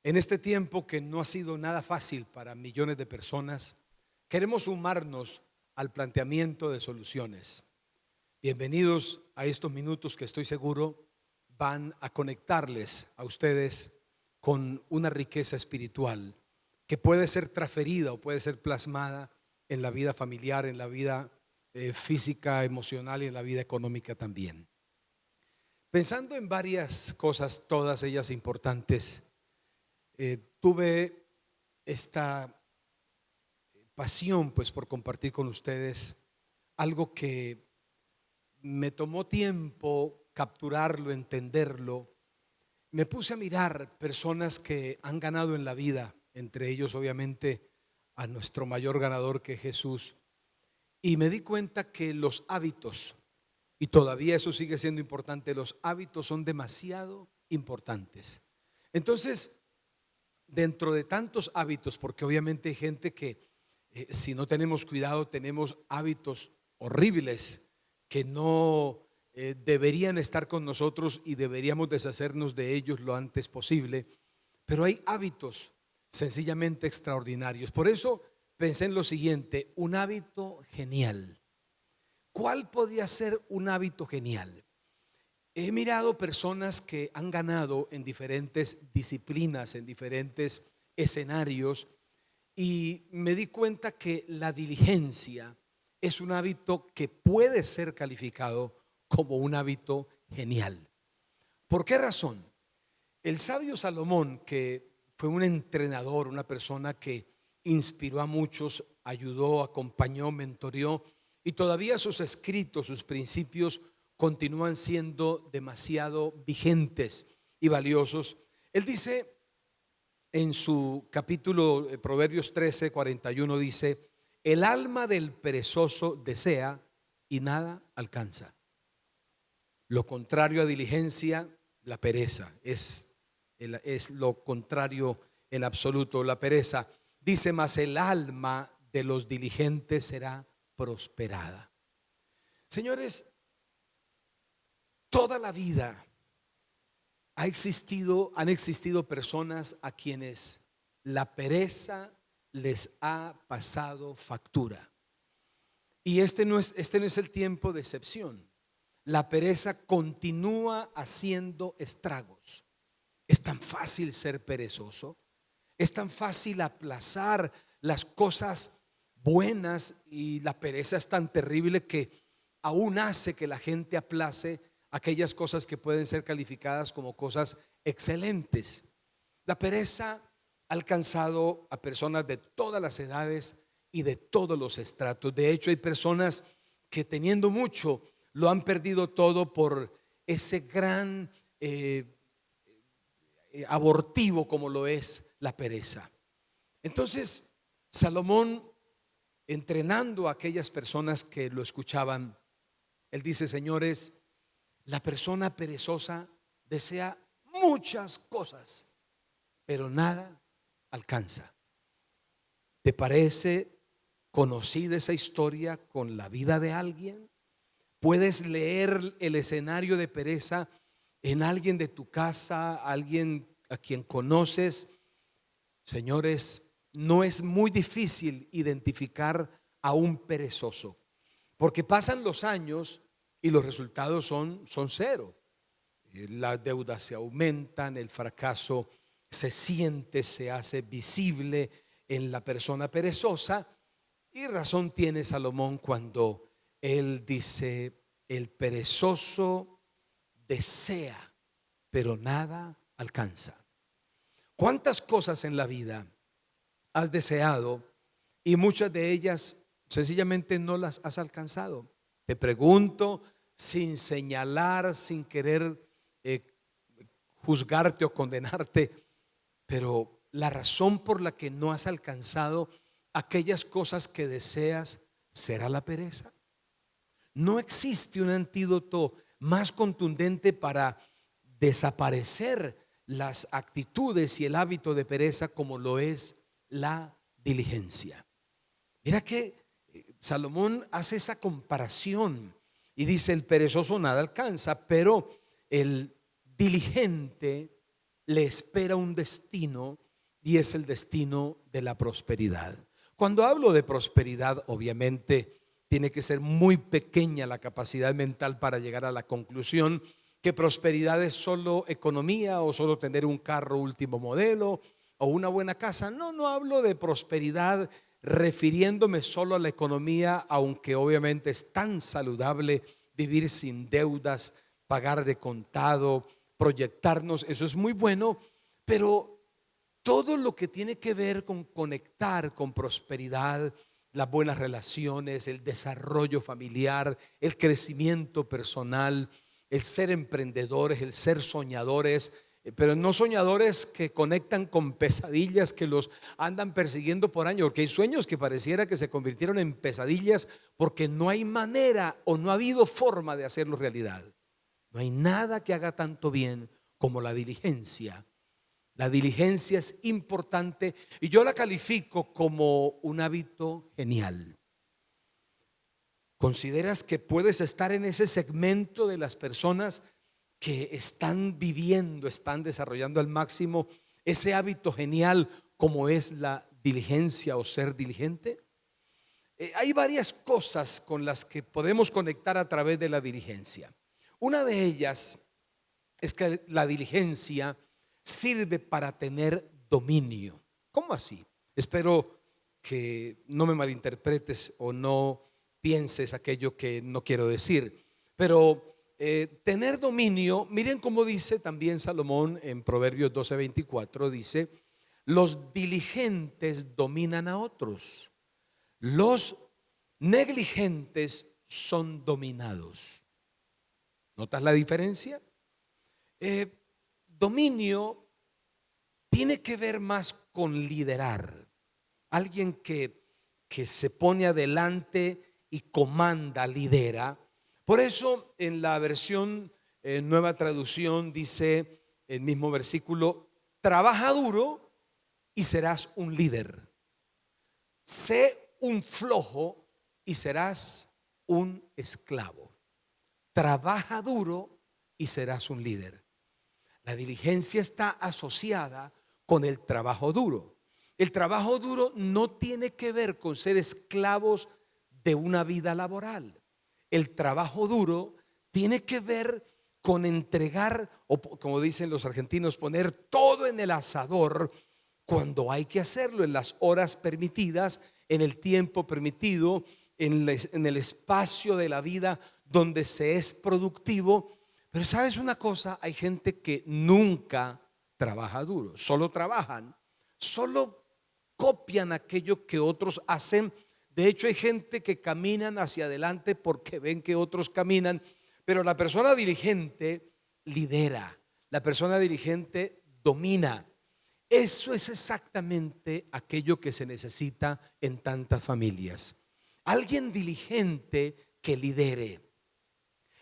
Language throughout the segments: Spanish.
En este tiempo que no ha sido nada fácil para millones de personas, queremos sumarnos al planteamiento de soluciones. Bienvenidos a estos minutos que estoy seguro van a conectarles a ustedes con una riqueza espiritual que puede ser transferida o puede ser plasmada en la vida familiar, en la vida física, emocional y en la vida económica también. Pensando en varias cosas, todas ellas importantes, tuve esta pasión pues por compartir con ustedes algo que me tomó tiempo capturarlo, entenderlo. Me puse a mirar personas que han ganado en la vida, entre ellos obviamente a nuestro mayor ganador que es Jesús, y me di cuenta que los hábitos, y todavía eso sigue siendo importante, los hábitos son demasiado importantes. Entonces, dentro de tantos hábitos, porque obviamente hay gente que si no tenemos cuidado tenemos hábitos horribles que no deberían estar con nosotros y deberíamos deshacernos de ellos lo antes posible, pero hay hábitos sencillamente extraordinarios. Por eso pensé en lo siguiente: un hábito genial. ¿Cuál podría ser un hábito genial? He mirado personas que han ganado en diferentes disciplinas, en diferentes escenarios, y me di cuenta que la diligencia es un hábito que puede ser calificado como un hábito genial. ¿Por qué razón? El sabio Salomón, que fue un entrenador, una persona que inspiró a muchos, ayudó, acompañó, mentoreó, y todavía sus escritos, sus principios continúan siendo demasiado vigentes y valiosos. Él dice en su capítulo Proverbios 13:41, dice: el alma del perezoso desea y nada alcanza. Lo contrario a diligencia, la pereza, es lo contrario en absoluto, la pereza. Dice: mas el alma de los diligentes será prosperada. Señores, toda la vida han existido personas a quienes la pereza les ha pasado factura. Y este no es el tiempo de excepción. La pereza continúa haciendo estragos. Es tan fácil ser perezoso, es tan fácil aplazar las cosas buenas, y la pereza es tan terrible que aún hace que la gente aplace aquellas cosas que pueden ser calificadas como cosas excelentes. La pereza ha alcanzado a personas de todas las edades y de todos los estratos. De hecho, hay personas que teniendo mucho lo han perdido todo por ese gran abortivo como lo es la pereza. Entonces, Salomón, entrenando a aquellas personas que lo escuchaban, él dice: señores, la persona perezosa desea muchas cosas, pero nada alcanza. ¿Te parece conocida esa historia con la vida de alguien? Puedes leer el escenario de pereza en alguien de tu casa, alguien a quien conoces. Señores, no es muy difícil identificar a un perezoso, porque pasan los años y los resultados son cero. Las deudas se aumentan, el fracaso se siente, se hace visible en la persona perezosa. Y razón tiene Salomón cuando él dice: el perezoso desea, pero nada alcanza. ¿Cuántas cosas en la vida has deseado y muchas de ellas sencillamente no las has alcanzado? Te pregunto, sin señalar, sin querer juzgarte o condenarte, pero la razón por la que no has alcanzado aquellas cosas que deseas será la pereza. No existe un antídoto más contundente para desaparecer las actitudes y el hábito de pereza como lo es la diligencia. Mira que Salomón hace esa comparación y dice: el perezoso nada alcanza, pero el diligente le espera un destino, y es el destino de la prosperidad. Cuando hablo de prosperidad, obviamente tiene que ser muy pequeña la capacidad mental para llegar a la conclusión que prosperidad es solo economía o solo tener un carro último modelo o una buena casa. No, no hablo de prosperidad refiriéndome solo a la economía, aunque obviamente es tan saludable vivir sin deudas, pagar de contado, proyectarnos, eso es muy bueno, pero todo lo que tiene que ver con conectar con prosperidad, las buenas relaciones, el desarrollo familiar, el crecimiento personal, el ser emprendedores, el ser soñadores, pero no soñadores que conectan con pesadillas que los andan persiguiendo por años, porque hay sueños que pareciera que se convirtieron en pesadillas porque no hay manera o no ha habido forma de hacerlo realidad. No hay nada que haga tanto bien como la diligencia. La diligencia es importante y yo la califico como un hábito genial. ¿Consideras que puedes estar en ese segmento de las personas que están viviendo, están desarrollando al máximo ese hábito genial como es la diligencia o ser diligente? Hay varias cosas con las que podemos conectar a través de la diligencia. Una de ellas es que la diligencia sirve para tener dominio. ¿Cómo así? Espero que no me malinterpretes o no pienses aquello que no quiero decir. Pero tener dominio, miren cómo dice también Salomón en Proverbios 12:24, dice: los diligentes dominan a otros, los negligentes son dominados. ¿Notas la diferencia? Dominio tiene que ver más con liderar. Alguien que se pone adelante y comanda, lidera. Por eso en la versión Nueva Traducción dice el mismo versículo: trabaja duro y serás un líder. Sé un flojo y serás un esclavo. Trabaja duro y serás un líder. La diligencia está asociada con el trabajo duro. El trabajo duro no tiene que ver con ser esclavos de una vida laboral. El trabajo duro tiene que ver con entregar, o como dicen los argentinos, poner todo en el asador cuando hay que hacerlo, en las horas permitidas, en el tiempo permitido, en el espacio de la vida donde se es productivo. Pero sabes una cosa, hay gente que nunca trabaja duro, solo trabajan, solo copian aquello que otros hacen. De hecho, hay gente que caminan hacia adelante porque ven que otros caminan, pero la persona diligente lidera, la persona diligente domina. Eso es exactamente aquello que se necesita en tantas familias. Alguien diligente que lidere.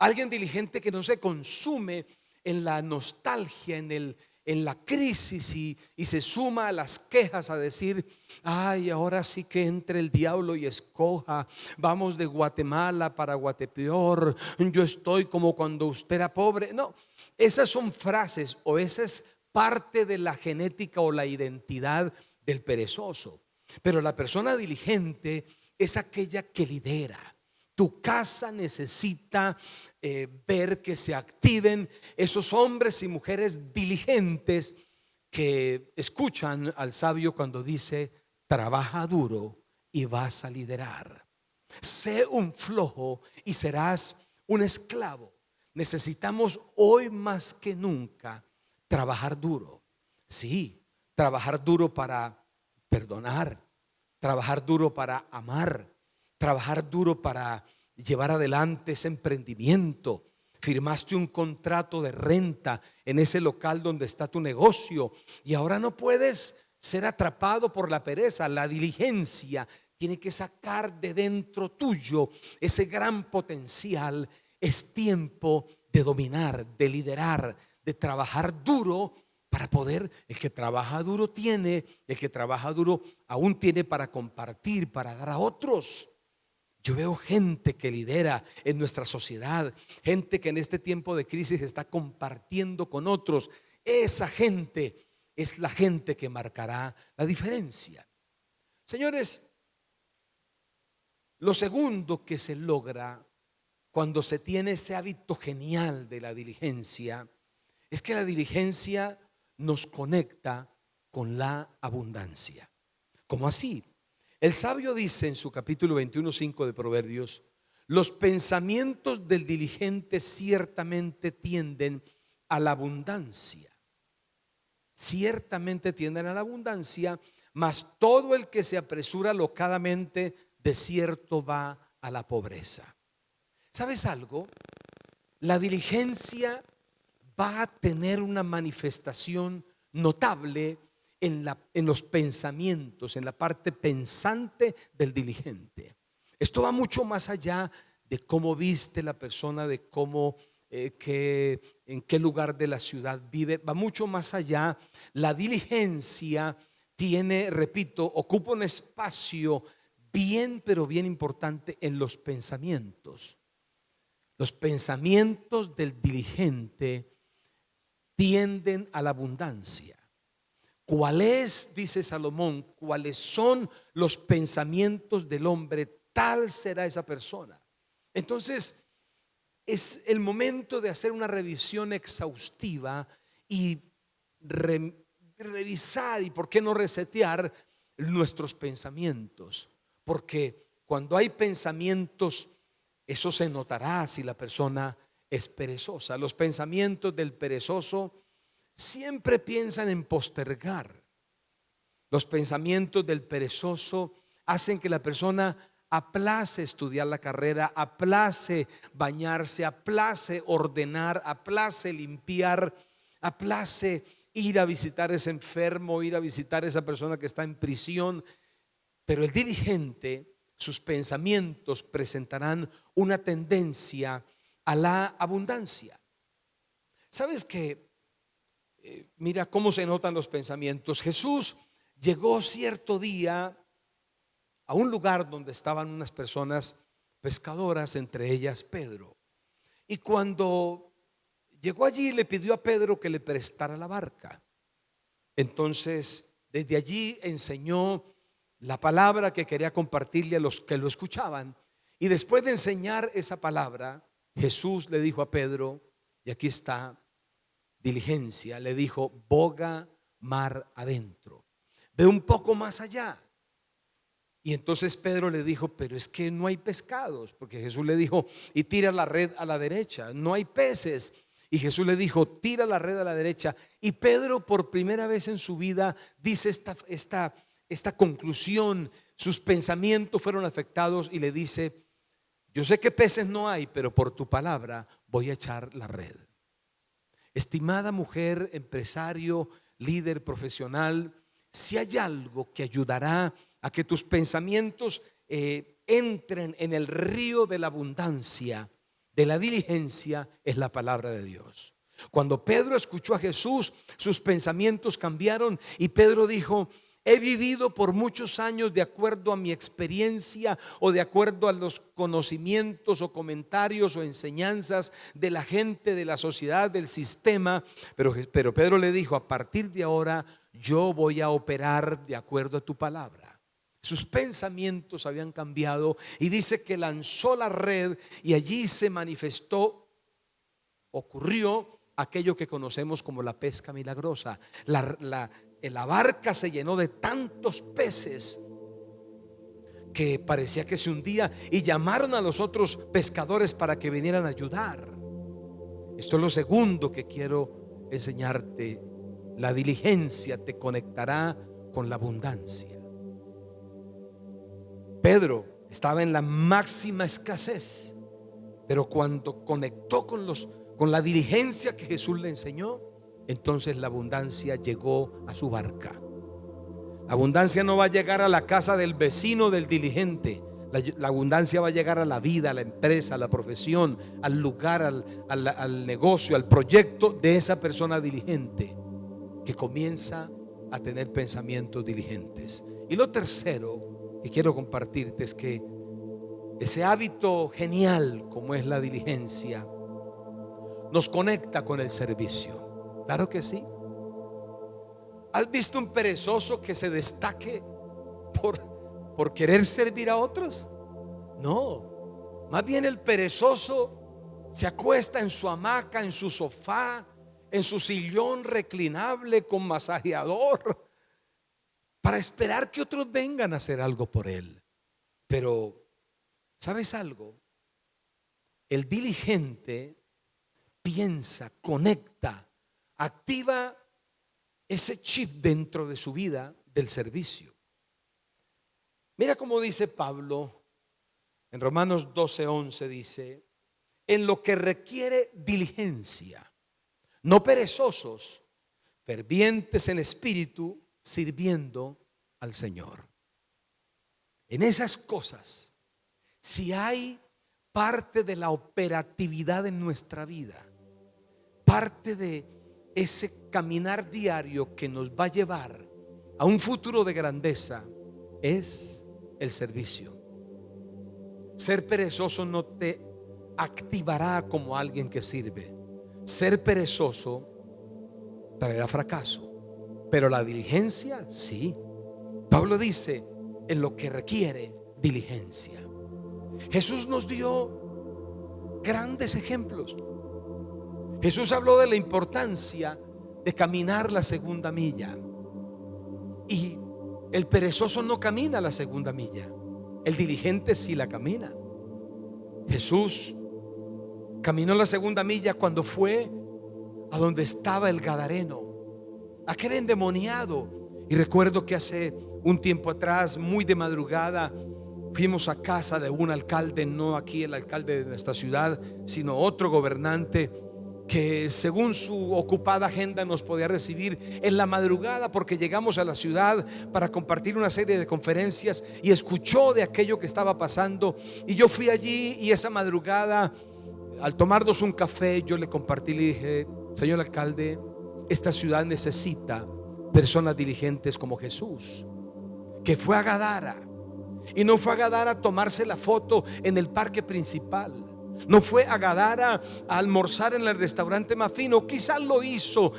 Alguien diligente que no se consume en la nostalgia, en la crisis y se suma a las quejas a decir: ay, ahora sí que entre el diablo y escoja, vamos de Guatemala para Guatepeor, yo estoy como cuando usted era pobre. No, esas son frases o esa es parte de la genética o la identidad del perezoso. Pero la persona diligente es aquella que lidera. Tu casa necesita ver que se activen esos hombres y mujeres diligentes que escuchan al sabio cuando dice: trabaja duro y vas a liderar. Sé un flojo y serás un esclavo. Necesitamos hoy más que nunca trabajar duro. Sí, trabajar duro para perdonar, trabajar duro para amar, trabajar duro para llevar adelante ese emprendimiento. Firmaste un contrato de renta en ese local donde está tu negocio y ahora no puedes ser atrapado por la pereza. La diligencia tiene que sacar de dentro tuyo ese gran potencial. Es tiempo de dominar, de liderar, de trabajar duro para poder. El que trabaja duro tiene, el que trabaja duro aún tiene para compartir, para dar a otros. Yo veo gente que lidera en nuestra sociedad, gente que en este tiempo de crisis está compartiendo con otros esa gente es la gente que marcará la diferencia. Señores, lo segundo que se logra cuando se tiene ese hábito genial de la diligencia es que la diligencia nos conecta con la abundancia. ¿Cómo así? El sabio dice en su capítulo 21:5 de Proverbios: los pensamientos del diligente ciertamente tienden a la abundancia. Ciertamente tienden a la abundancia, mas todo el que se apresura alocadamente de cierto va a la pobreza. ¿Sabes algo? La diligencia va a tener una manifestación notable en los pensamientos, en la parte pensante del diligente. Esto va mucho más allá de cómo viste la persona, de cómo, en qué lugar de la ciudad vive. Va mucho más allá. La diligencia tiene, repito, ocupa un espacio bien, pero bien importante en los pensamientos. Los pensamientos del diligente tienden a la abundancia. ¿Cuál es, dice Salomón, cuáles son los pensamientos del hombre? Tal será esa persona. Entonces, es el momento de hacer una revisión exhaustiva y revisar, y por qué no resetear nuestros pensamientos. Porque cuando hay pensamientos, eso se notará si la persona es perezosa. Los pensamientos del perezoso siempre piensan en postergar. Los pensamientos del perezoso hacen que la persona aplace estudiar la carrera, aplace bañarse, aplace ordenar, aplace limpiar, aplace ir a visitar a ese enfermo, ir a visitar a esa persona que está en prisión. Pero el diligente, sus pensamientos presentarán una tendencia a la abundancia. ¿Sabes qué? Mira cómo se notan los pensamientos. Jesús llegó cierto día a un lugar donde estaban unas personas pescadoras, entre ellas Pedro. Y cuando llegó allí, le pidió a Pedro que le prestara la barca. Entonces, desde allí enseñó la palabra que quería compartirle a los que lo escuchaban. Y después de enseñar esa palabra, Jesús le dijo a Pedro, y aquí está, diligencia, le dijo: boga mar adentro, ve un poco más allá. Y entonces Pedro le dijo: pero es que no hay pescados. Porque Jesús le dijo: y tira la red a la derecha, no hay peces. Y Jesús le dijo: tira la red a la derecha. Y Pedro, por primera vez en su vida, dice esta conclusión. Sus pensamientos fueron afectados y le dice: yo sé que peces no hay, pero por tu palabra voy a echar la red. Estimada mujer, empresario, líder profesional, si hay algo que ayudará a que tus pensamientos entren en el río de la abundancia, de la diligencia, es la palabra de Dios. Cuando Pedro escuchó a Jesús, sus pensamientos cambiaron y Pedro dijo: he vivido por muchos años de acuerdo a mi experiencia o de acuerdo a los conocimientos o comentarios o enseñanzas de la gente, de la sociedad, del sistema. Pero Pedro le dijo: a partir de ahora yo voy a operar de acuerdo a tu palabra. Sus pensamientos habían cambiado y dice que lanzó la red y allí se manifestó, ocurrió aquello que conocemos como la pesca milagrosa. La barca se llenó de tantos peces que parecía que se hundía, y llamaron a los otros pescadores para que vinieran a ayudar. Esto es lo segundo que quiero enseñarte. La diligencia te conectará con la abundancia. Pedro estaba en la máxima escasez, pero cuando conectó con la diligencia que Jesús le enseñó, entonces la abundancia llegó a su barca. La abundancia no va a llegar a la casa del vecino del diligente. La abundancia va a llegar a la vida, a la empresa, a la profesión, al lugar, al negocio, al proyecto de esa persona diligente que comienza a tener pensamientos diligentes. Y lo tercero que quiero compartirte es que ese hábito genial como es la diligencia nos conecta con el servicio. Claro que sí. ¿Has visto un perezoso que se destaque por querer servir a otros? No, más bien el perezoso se acuesta en su hamaca, en su sofá, en su sillón reclinable con masajeador, para esperar que otros vengan a hacer algo por él. Pero, ¿sabes algo? El diligente piensa, conecta, activa ese chip dentro de su vida del servicio. Mira cómo dice Pablo en Romanos 12:11, dice: en lo que requiere diligencia, no perezosos, fervientes en espíritu, sirviendo al Señor. En esas cosas, si hay parte de la operatividad en nuestra vida, parte de ese caminar diario que nos va a llevar a un futuro de grandeza, es el servicio. Ser perezoso no te activará como alguien que sirve. Ser perezoso traerá fracaso, pero la diligencia sí. Pablo dice: en lo que requiere diligencia. Jesús nos dio grandes ejemplos. Jesús habló de la importancia de caminar la segunda milla, y el perezoso no camina la segunda milla, el diligente sí la camina. Jesús caminó la segunda milla cuando fue a donde estaba el gadareno, aquel endemoniado. Y recuerdo que hace un tiempo atrás, muy de madrugada, fuimos a casa de un alcalde, no aquí el alcalde de nuestra ciudad, sino otro gobernante, que según su ocupada agenda nos podía recibir en la madrugada, porque llegamos a la ciudad para compartir una serie de conferencias, y escuchó de aquello que estaba pasando. Y yo fui allí, y esa madrugada, al tomarnos un café, yo le compartí, le dije: señor alcalde, esta ciudad necesita personas diligentes como Jesús, que fue a Gadara. Y no fue a Gadara a tomarse la foto en el parque principal, no fue a Gadara a almorzar en el restaurante más fino. Quizás lo hizo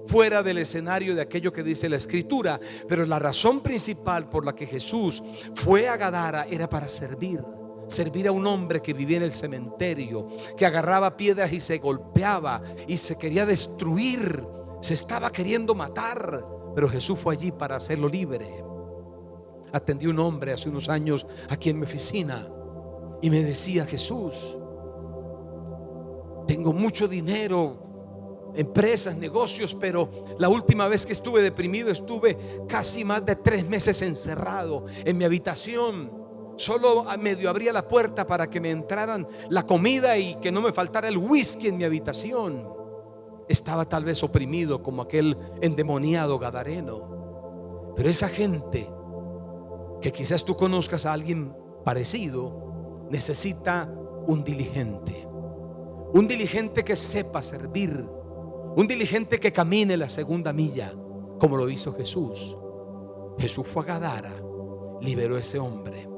fuera del escenario de aquello que dice la escritura, pero la razón principal por la que Jesús fue a Gadara era para servir a un hombre que vivía en el cementerio, que agarraba piedras y se golpeaba y se quería destruir, se estaba queriendo matar, pero Jesús fue allí para hacerlo libre. Atendí a un hombre hace unos años aquí en mi oficina y me decía: Jesús, tengo mucho dinero, empresas, negocios, pero la última vez que estuve deprimido, estuve casi más de 3 meses encerrado en mi habitación. Solo medio abría la puerta para que me entraran la comida y que no me faltara el whisky en mi habitación. Estaba tal vez oprimido como aquel endemoniado gadareno. Pero esa gente, que quizás tú conozcas a alguien parecido, necesita un diligente que sepa servir, un diligente que camine la segunda milla, como lo hizo Jesús. Jesús fue a Gadara, liberó a ese hombre.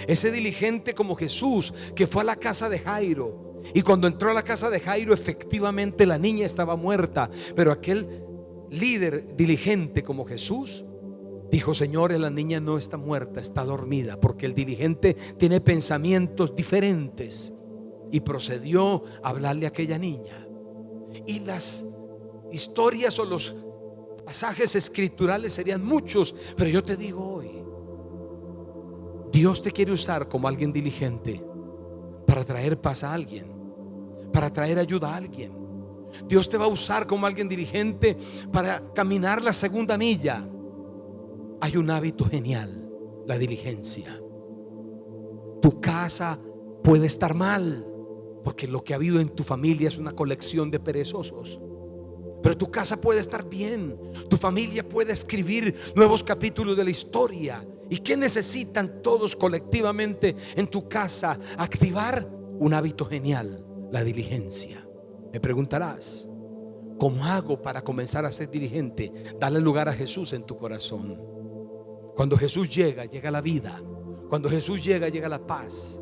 Ese diligente como Jesús, que fue a la casa de Jairo, y cuando entró a la casa de Jairo, efectivamente la niña estaba muerta, pero aquel líder diligente como Jesús dijo: señores, la niña no está muerta, está dormida. Porque el diligente tiene pensamientos diferentes, y procedió a hablarle a aquella niña. Y las historias o los pasajes escriturales serían muchos, pero yo te digo hoy: Dios te quiere usar como alguien diligente para traer paz a alguien, para traer ayuda a alguien. Dios te va a usar como alguien diligente para caminar la segunda milla. Hay un hábito genial: la diligencia. Tu casa puede estar mal, porque lo que ha habido en tu familia es una colección de perezosos. Pero tu casa puede estar bien, tu familia puede escribir nuevos capítulos de la historia. ¿Y qué necesitan todos colectivamente en tu casa? Activar un hábito genial: la diligencia. Me preguntarás: ¿cómo hago para comenzar a ser diligente? Dale lugar a Jesús en tu corazón. Cuando Jesús llega, llega la vida. Cuando Jesús llega, llega la paz.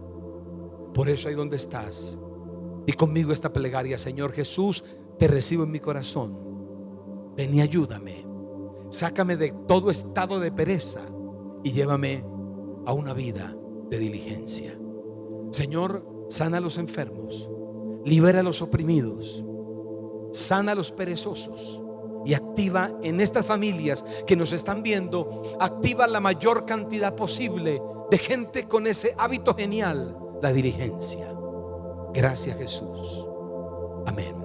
Por eso, ahí donde estás, y conmigo esta plegaria: Señor Jesús, te recibo en mi corazón. Ven y ayúdame. Sácame de todo estado de pereza y llévame a una vida de diligencia. Señor, sana a los enfermos, libera a los oprimidos, sana a los perezosos y activa en estas familias que nos están viendo, activa la mayor cantidad posible de gente con ese hábito genial, la diligencia. Gracias, Jesús. Amén.